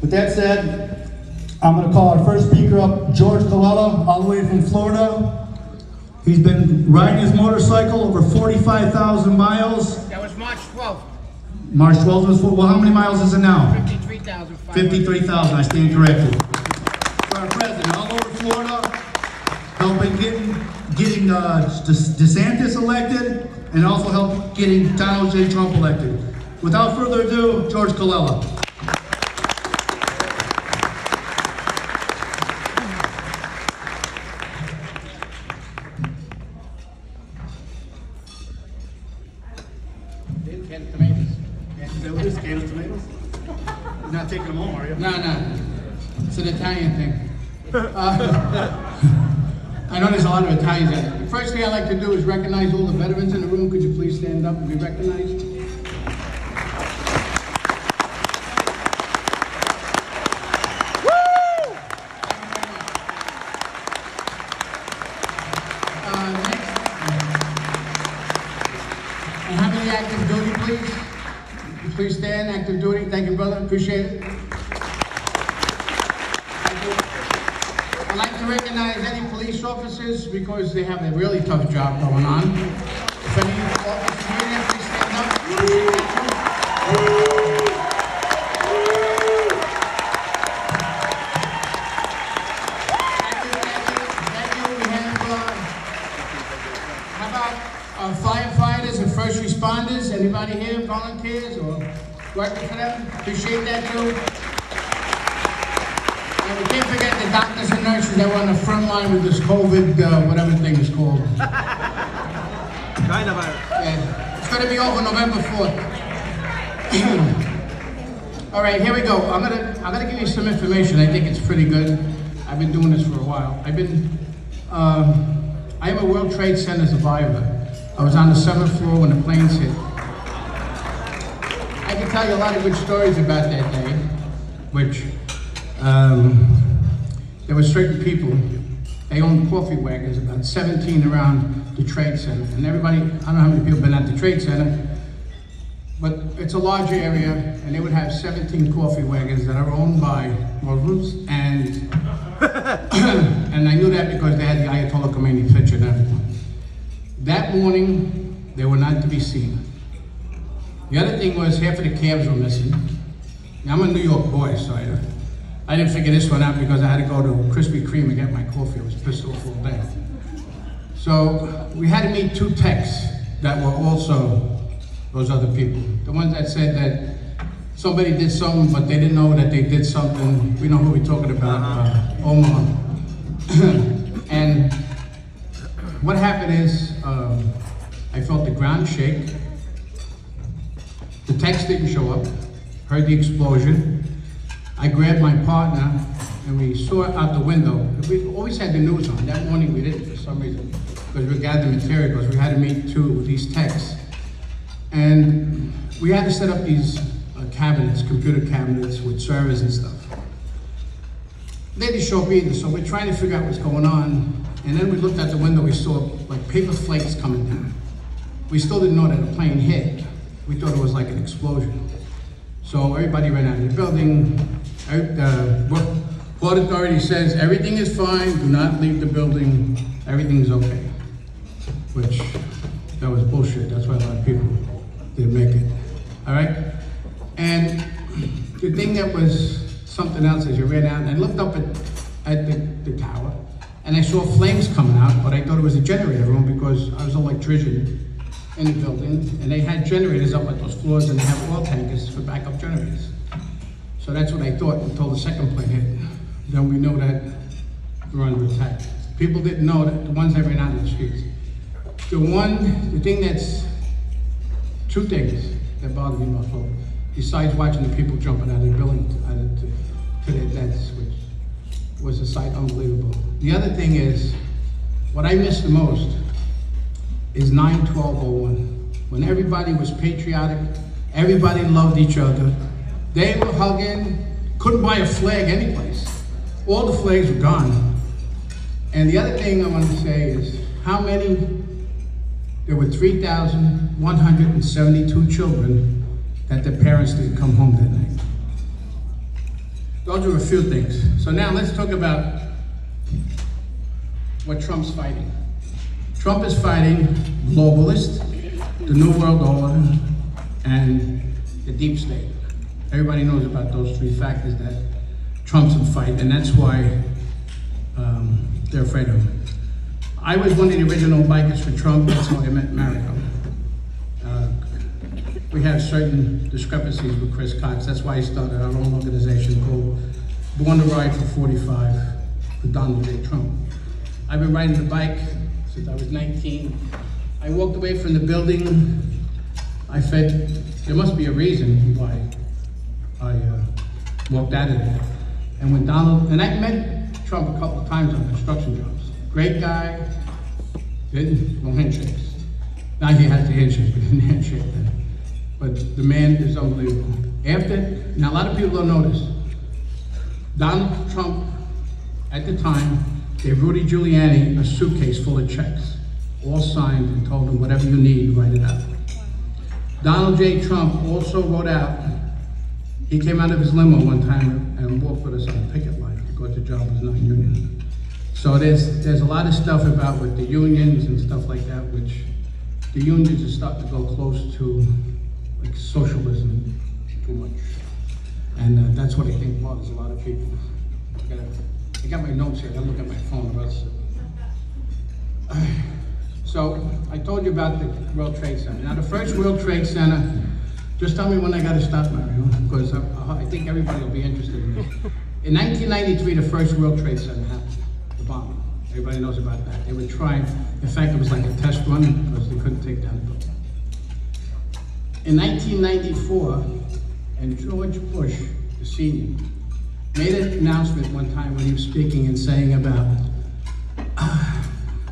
With that said, I'm going to call our first speaker up, George Colella, all the way from Florida. He's been riding his motorcycle over 45,000 miles. That was March 12th. March 12th was, well, how many miles is it now? 53,000. 53,000, I stand corrected. For our president, all over Florida, helping getting DeSantis elected, and also help getting Donald J. Trump elected. Without further ado, George Colella. Can of tomatoes. This can of tomatoes? You're not taking them home, are you? No. It's an Italian thing. I know there's a lot of Italians out there. The first thing I'd like to do is recognize all the veterans in the room. Could you please stand up and be recognized? Next. And how many active duty, please? Please stand, active duty. Thank you, brother. Appreciate it. Thank you. I'd like to recognize any police officers because they have a really tough job going on. If any officers here, please stand up. Thank you. We have, how about firefighters and first responders? Anybody here, volunteers or working for them? Appreciate that too. And we can't forget the doctors and nurses that were on the front line with this COVID, whatever thing is called. Coronavirus. Yeah. It's going to be over November 4th. All right, here we go. I'm gonna give you some information. I think it's pretty good. I've been doing this for a while. I am a World Trade Center survivor. I was on the 7th floor when the planes hit. I can tell you a lot of good stories about that day, which there were certain people, they owned coffee wagons, about 17 around the Trade Center. And everybody, I don't know how many people have been at the Trade Center, but it's a large area, and they would have 17 coffee wagons that are owned by Muslims, and and I knew that because they had the Ayatollah Khomeini picture and everything. That morning, they were not to be seen. The other thing was half of the cabs were missing. Now, I'm a New York boy, so I didn't figure this one out because I had to go to Krispy Kreme and get my coffee. I was pissed off all day. So we had to meet two techs that were also those other people. The ones that said that somebody did something, but they didn't know that they did something. We know who we're talking about, Omar. And what happened is, I felt the ground shake. The techs didn't show up, heard the explosion. I grabbed my partner and we saw out the window. We always had the news on. That morning we didn't for some reason, because we gathered material, because we had to meet these techs. And we had to set up these cabinets, computer cabinets with servers and stuff. They didn't show up either, so we're trying to figure out what's going on. And then we looked out the window, we saw like paper flakes coming down. We still didn't know that a plane hit. We thought it was like an explosion. So everybody ran out of the building. Port Authority says everything is fine, do not leave the building, everything's okay. Which, that was bullshit, that's why a lot of people didn't make it, all right? And the thing that was something else is you ran out and I looked up at the tower and I saw flames coming out, but I thought it was a generator room because I was an electrician in the building, and they had generators up at those floors and they have oil tankers for backup generators. So that's what I thought until the second plane hit. Then we knew that we were under attack. People didn't know that the ones that ran out of the streets. Two things that bothered me most of all, besides watching the people jumping out of their building to their deaths, which was a sight unbelievable. The other thing is, what I missed the most is 9/12/01, when everybody was patriotic, everybody loved each other. They were hugging, couldn't buy a flag anyplace. All the flags were gone. And the other thing I want to say is, there were 3,172 children that their parents didn't come home that night. those are a few things. So now let's talk about what Trump's fighting. Trump is fighting globalists, the New World Order, and the deep state. Everybody knows about those three factors that Trump's in fight, and that's why they're afraid of him. I was one of the original bikers for Trump. That's how I met Mario. We have certain discrepancies with Chris Cox. That's why he started our own organization called Born to Ride for 45 for Donald J. Trump. I've been riding the bike since I was 19. I walked away from the building. I said, there must be a reason why I walked out of there. And when and I met Trump a couple of times on construction jobs. Great guy, no handshakes. Now he has the handshake, but didn't handshake then. But the man is unbelievable. Now a lot of people don't know this. Donald Trump, at the time, gave Rudy Giuliani a suitcase full of checks, all signed, and told him, whatever you need, write it out. Donald J. Trump also wrote out, he came out of his limo one time and walked with us on the picket line because the job was non-union. So there's a lot of stuff about with the unions and stuff like that, which the unions are starting to go close to like socialism too much. And that's what I think bothers a lot of people. I got my notes here, I look at my phone. So I told you about the World Trade Center. Now the first World Trade Center, just tell me when I gotta stop, Mario, because I think everybody will be interested in this. In 1993, the first World Trade Center happened, the bombing. Everybody knows about that. They were trying, in fact, it was like a test run because they couldn't take down the building. In 1994, and George Bush, the senior, made an announcement one time when he was speaking and saying about,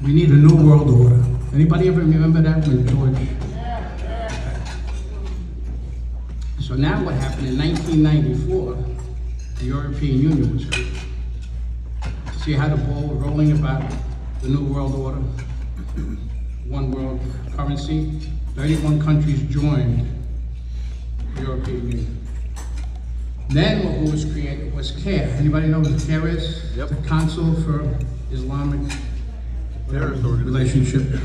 we need a new world order. Anybody ever remember that when George? So now what happened in 1994, the European Union was created. See how the ball was rolling about the new world order? One world currency. 31 countries joined the European Union. Then what was created was CARE. Anybody know what CARE is? Yep. The Council for Islamic Terrorist Relationship.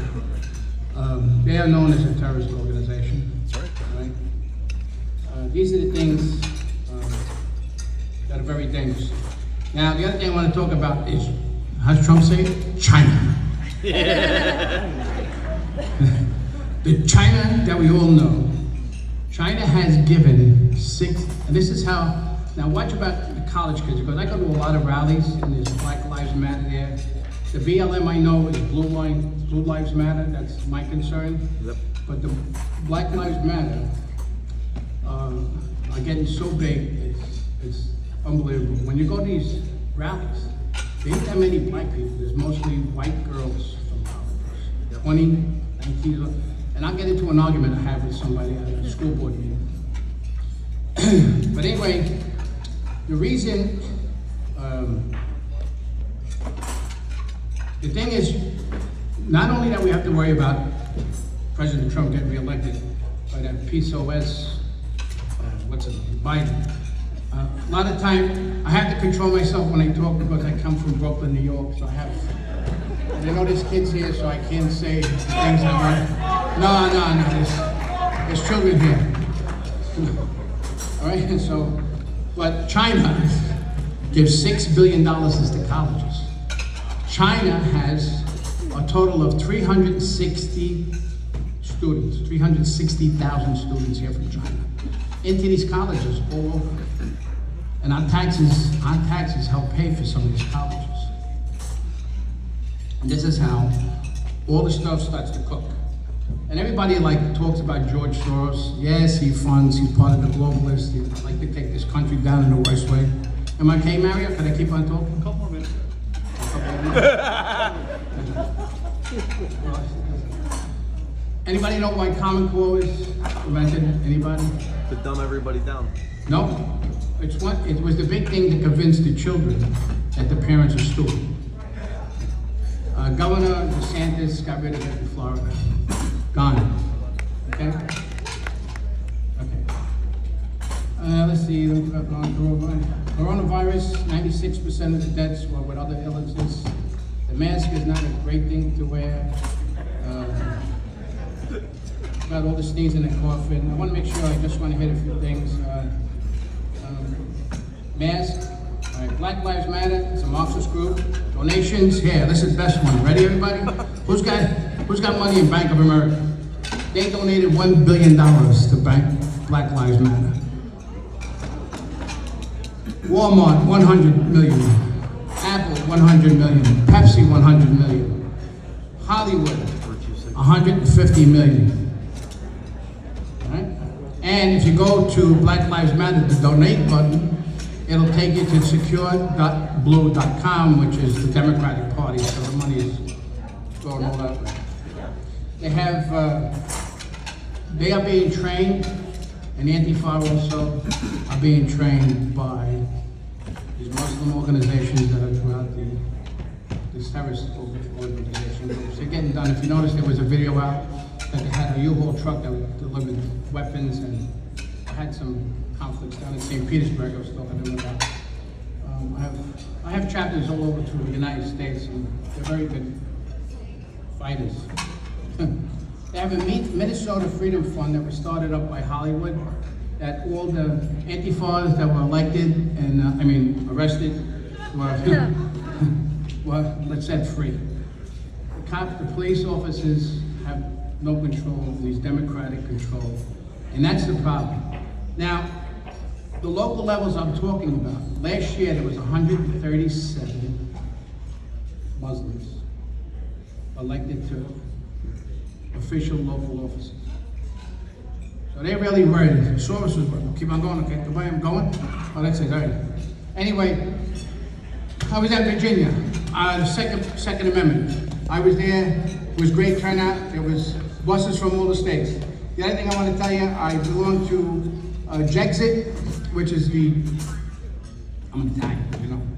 They are known as a terrorist organization. That's right. Right? These are the things that are very dangerous. Now, the other thing I want to talk about is, how does Trump say it? China. The China that we all know. China has given and this is how, now watch about the college kids, because I go to a lot of rallies and there's Black Lives Matter there. The BLM I know is Blue Lives Matter, that's my concern. Yep. But the Black Lives Matter are getting so big, it's unbelievable. When you go to these rallies, there ain't that many black people, there's mostly white girls from colleges, 20, 19, and I'll get into an argument I had with somebody at a school board meeting. But anyway, the reason, the thing is, not only that we have to worry about President Trump getting reelected by that PCOS, Biden. A lot of time, I have to control myself when I talk because I come from Brooklyn, New York, so I have, and I know there's kids here, so I can't say things I want. No, there's children here. All right, so, but China gives $6 billion to colleges. China has a total of 360 students, 360,000 students here from China, into these colleges all over. And our taxes help pay for some of these colleges. And this is how all the stuff starts to cook. And everybody talks about George Soros. Yes, he's part of the globalists. He'd like to take this country down in the worst way. Am I okay, Mario? Can I keep on talking? A couple more minutes. Anybody know why Common Core was invented? Anybody? To dumb everybody down. No. It was the big thing to convince the children that the parents are stupid. Governor DeSantis got rid of it in Florida. Gone. Okay? Okay. Let's see, coronavirus, 96% of the deaths were with other illnesses. The mask is not a great thing to wear. Got all the sneezing and coughing. I want to make sure, I just want to hit a few things. Mask, all right, Black Lives Matter, it's a Marxist group. Donations, here, this is the best one. Ready, everybody? Who's got money in Bank of America? They donated $1 billion to Black Lives Matter. Walmart, 100 million. Apple, 100 million. Pepsi, 100 million. Hollywood, 150 million. All right? And if you go to Black Lives Matter, the donate button, it'll take you to secure.blue.com, which is the Democratic Party, so the money is going all that way. They are being trained, and Antifa also are being trained by these Muslim organizations that are throughout this terrorist organization groups. They're getting done. If you notice, there was a video out that they had a U-Haul truck that delivered weapons, and had some conflicts down in St. Petersburg. I was talking to them about. I have chapters all over through the United States, and they're very good fighters. They have a Minnesota Freedom Fund that was started up by Hollywood, that all the Antifas that were elected and, arrested were let's set free. The police officers have no control of these democratic control, and that's the problem. Now, the local levels I'm talking about, last year there was 137 Muslims elected to official local offices. So they really worried. The source was, keep on going, okay, the way I'm going? Oh, that's it, all right. Anyway, I was at Virginia, the Second Amendment. I was there, it was great turnout. There was buses from all the states. The other thing I want to tell you, I belong to Jexit, which is I'm Italian,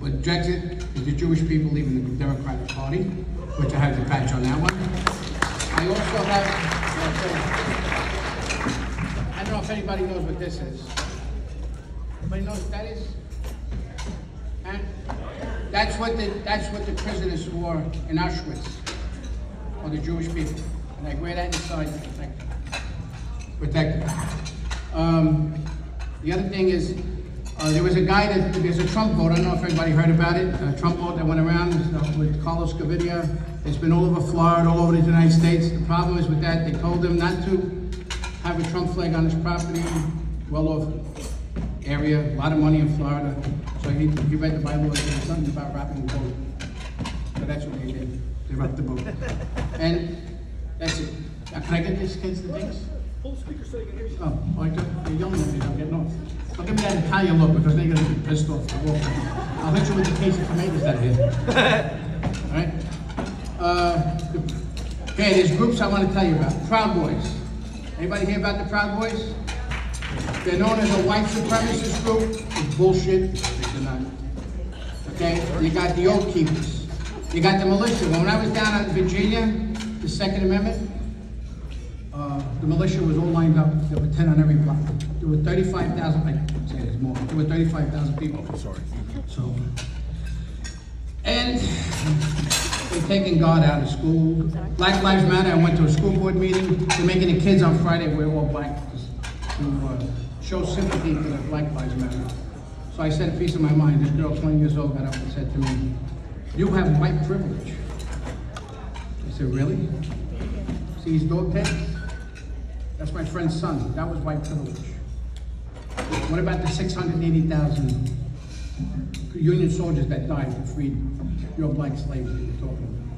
but Jexit is the Jewish people leaving the Democratic Party, which I have the patch on that one. I also have, I don't know if anybody knows what this is. Anybody knows what that is? Huh? That's what the prisoners wore in Auschwitz, or the Jewish people. And I wear that inside to protect them. The other thing is, there was a guy there's a Trump vote, I don't know if everybody heard about it, a Trump vote that went around with Carlos Gaviria. It's been all over Florida, all over the United States. The problem is with that, they told him not to have a Trump flag on his property, well-off area, a lot of money in Florida. So he read the Bible and said something about robbing the boat. So that's what they did, they robbed the boat. And that's it. Can I get these kids the things? Full speaker so you can hear you. Oh, they're yelling at me, I'm getting off. Don't give me that Italian look because they're gonna get pissed off. I'll hit you with the case of tomatoes out here. All right? Okay, there's groups I want to tell you about. Proud Boys. Anybody hear about the Proud Boys? They're known as a white supremacist group. It's bullshit. They're not. Okay? You got the Oath Keepers. You got the militia. When I was down in Virginia, the Second Amendment, the militia was all lined up. There were 10 on every block. There were 35,000, I can't say there's more. There were 35,000 people. Sorry. So, and they're taking God out of school. Black Lives Matter, I went to a school board meeting. They're making the kids on Friday wear all black to show sympathy for the Black Lives Matter. So I said a piece of my mind. This girl, 20 years old, got up and said to me, "You have white privilege." I said, "Really? See these dog tags? That's my friend's son. That was white privilege. What about the 680,000 Union soldiers that died to free your black slaves that you're talking about?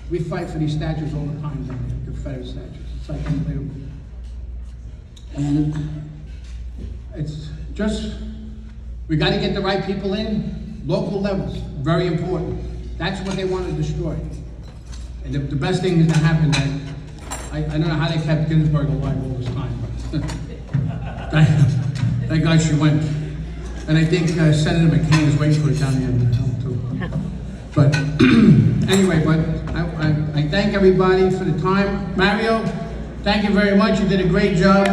We fight for these statues all the time, the Confederate statues. It's like unbelievable. And it's just, we got to get the right people in, local levels, very important. That's what they want to destroy. And the best thing is to happen that, I don't know how they kept Ginsburg alive all this time, but thank God she went. And I think Senator McCain is waiting for it down there too. But anyway, I thank everybody for the time. Mario, thank you very much. You did a great job.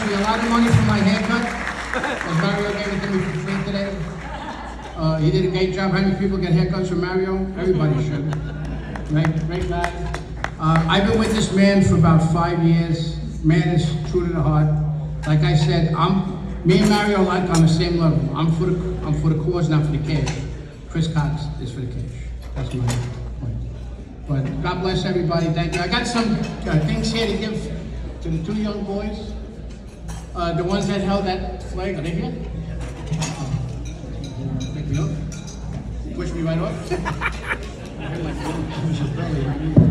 me a lot of money for my haircut. Because Mario gave it to me for free today. He did a great job. How many people get haircuts from Mario? Everybody should. Right? Great guy. I've been with this man for about 5 years. Man is true to the heart. Like I said, me and Mario are like on the same level. I'm for the cause, not for the cash. Chris Cox is for the cash. That's my point. But God bless everybody. Thank you. I got some things here to give to the 2 young boys. The ones that held that flag. Are they here? Pick me up. Push me right off. I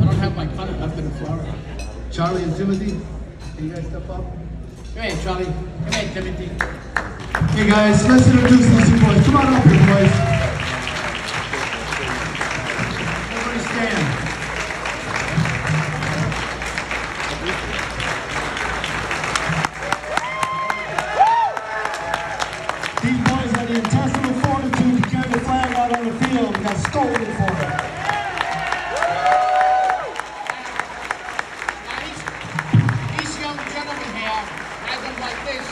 don't have my cutter up in the floor. Charlie and Timothy, can you guys step up? Come here, Charlie. Come here, Timothy. Hey guys, let's introduce these two boys. Come on up here, boys. Everybody stand. These boys had the intestinal fortitude to carry the flag out on the field and got scolded for it. These young gentlemen here, as them like this,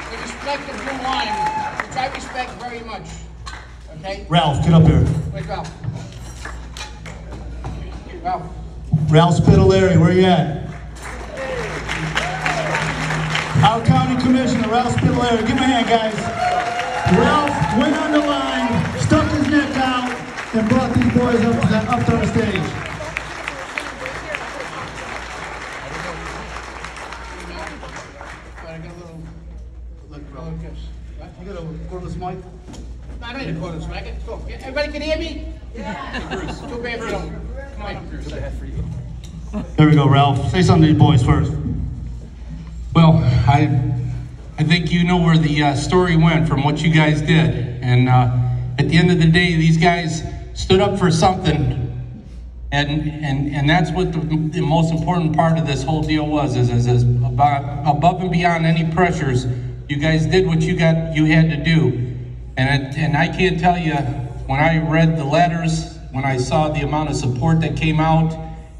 they respect the blue line, which I respect very much. Okay? Ralph, get up here. Where's Ralph? Ralph. Ralph Spitaleri, where you at? Our county commissioner, Ralph Spitaleri. Give him a hand, guys. Ralph went on the line, stuck his neck out, and brought these boys up to the stage. I got a little gifts. You got a cordless mic? I don't need a cordless mic. I can talk. Everybody can hear me? Yeah. Too bad if you don't. Come on. There we go, Ralph. Say something to these boys first. Well, I think you know where the story went from what you guys did. And at the end of the day, these guys stood up for something. And that's what the most important part of this whole deal was, is above and beyond any pressures, you guys did what you had to do. And I can't tell you, when I read the letters, when I saw the amount of support that came out,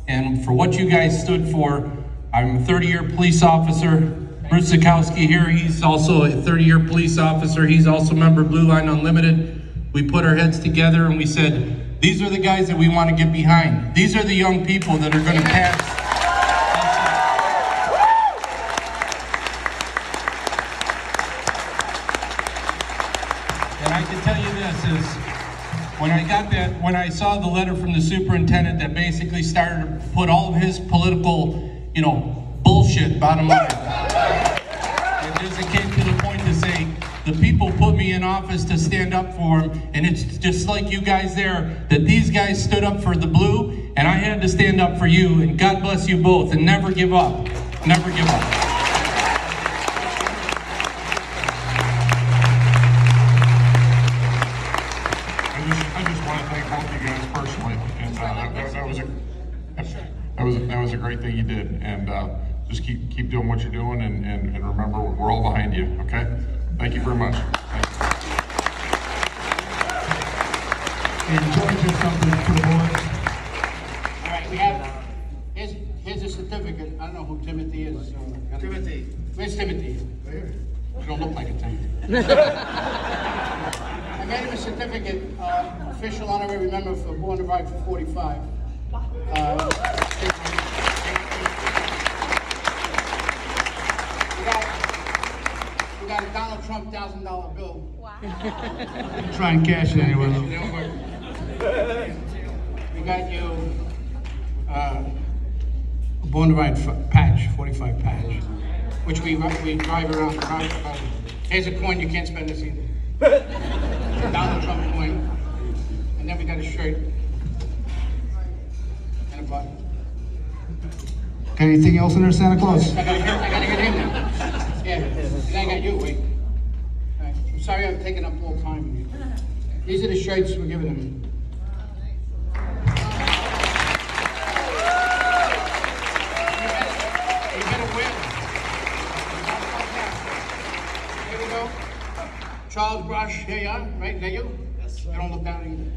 and for what you guys stood for. I'm a 30-year police officer. Bruce Zukowski here, he's also a 30-year police officer. He's also a member of Blue Line Unlimited. We put our heads together and we said, these are the guys that we want to get behind. These are the young people that are going to pass. And I can tell you this is, when I saw the letter from the superintendent that basically started to put all of his political, bullshit bottom line. It just came to the point to say, the people put me in office to stand up for them, and it's just like you guys there, that these guys stood up for the blue, and I had to stand up for you, and God bless you both, and never give up. Never give up. I just want to thank both of you guys personally, and that was a great thing you did, and just keep doing what you're doing, and remember, we're all behind you. Okay, thank you very much. Thank you. And George has something for the boys. All right, we have, here's a certificate. I don't know who Timothy is. Timothy. Where's Timothy? Right here. You don't look like a Timothy. I made him a certificate, official honorary member for Born to Ride for 45. We got a Donald Trump $1,000 bill. Wow. Try and cash it anywhere. We got you a Born to Ride patch, 45 patch, which we drive around. Here's a coin, you can't spend this either. Donald Trump coin. And then we got a shirt and a button. Got anything else in there, Santa Claus? I gotta get him now. Yeah, and I got you, wait. All right. I'm sorry I've taken up all time. These are the shirts we're giving them. You better wear them. Here we go. Charles Brush, here you are, right? Is that you? Yes. I don't look down either.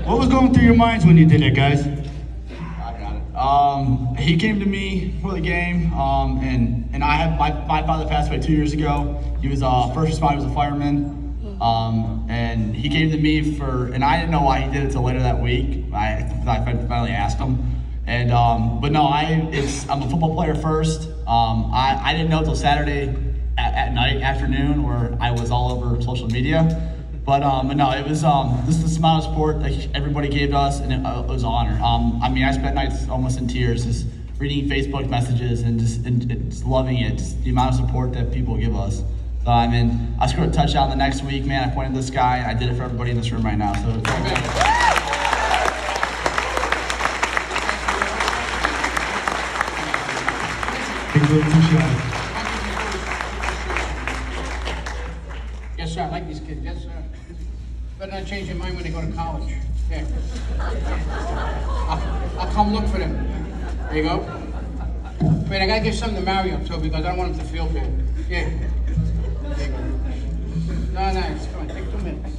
What was going through your minds when you did it, guys? I got it. He came to me for the game, and And I have my father passed away 2 years ago. He was a first responder, he was a fireman, and he gave to me and I didn't know why he did it till later that week. I finally asked him, and but no, I'm a football player first. I didn't know till Saturday at night, afternoon, where I was all over social media. But no, it was this amount of support that everybody gave to us, and it was an honor. I mean, I spent nights almost in tears, just reading Facebook messages and just loving it, just the amount of support that people give us. So I mean, I scored a touchdown the next week, man. I pointed to the sky, and I did it for everybody in this room right now. So. Yes, sir, I like these kids, yes, sir. Better not change your mind when they go to college. Yeah. I'll come look for them. There you go. Wait, I gotta give something to Mario too, because I don't want him to feel bad. Yeah. There you go. No, it's come on, take 2 minutes.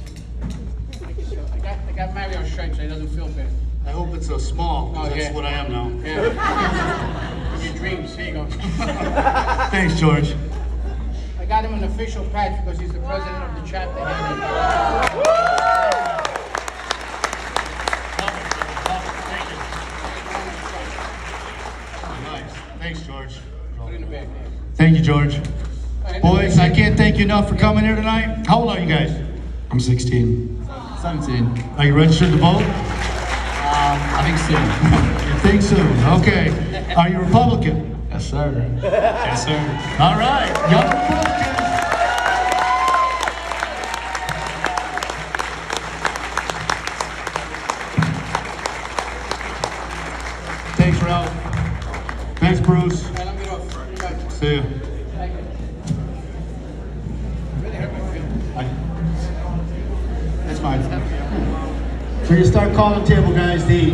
I got Mario's shirt so he doesn't feel bad. I hope it's so small, because Oh, that's yeah. what I am now. Yeah. Your dreams, here you go. Thanks, George. I got him an official patch because he's the president of the chapter here. Nice. Thanks, George. Put it in the bag, yeah. Thank you, George. Boys, I can't thank you enough for coming here tonight. How old are you guys? I'm 16. 17. Are you registered to vote? I think soon. You think soon? Okay. Are you Republican? Yes, sir. Yes, sir. All right. Young Republicans. Thanks, Ralph. Thanks, Bruce. All right, let me get off. You got it. See you. Thank you. Really hurt my feelings. That's fine. So you start calling table, guys. The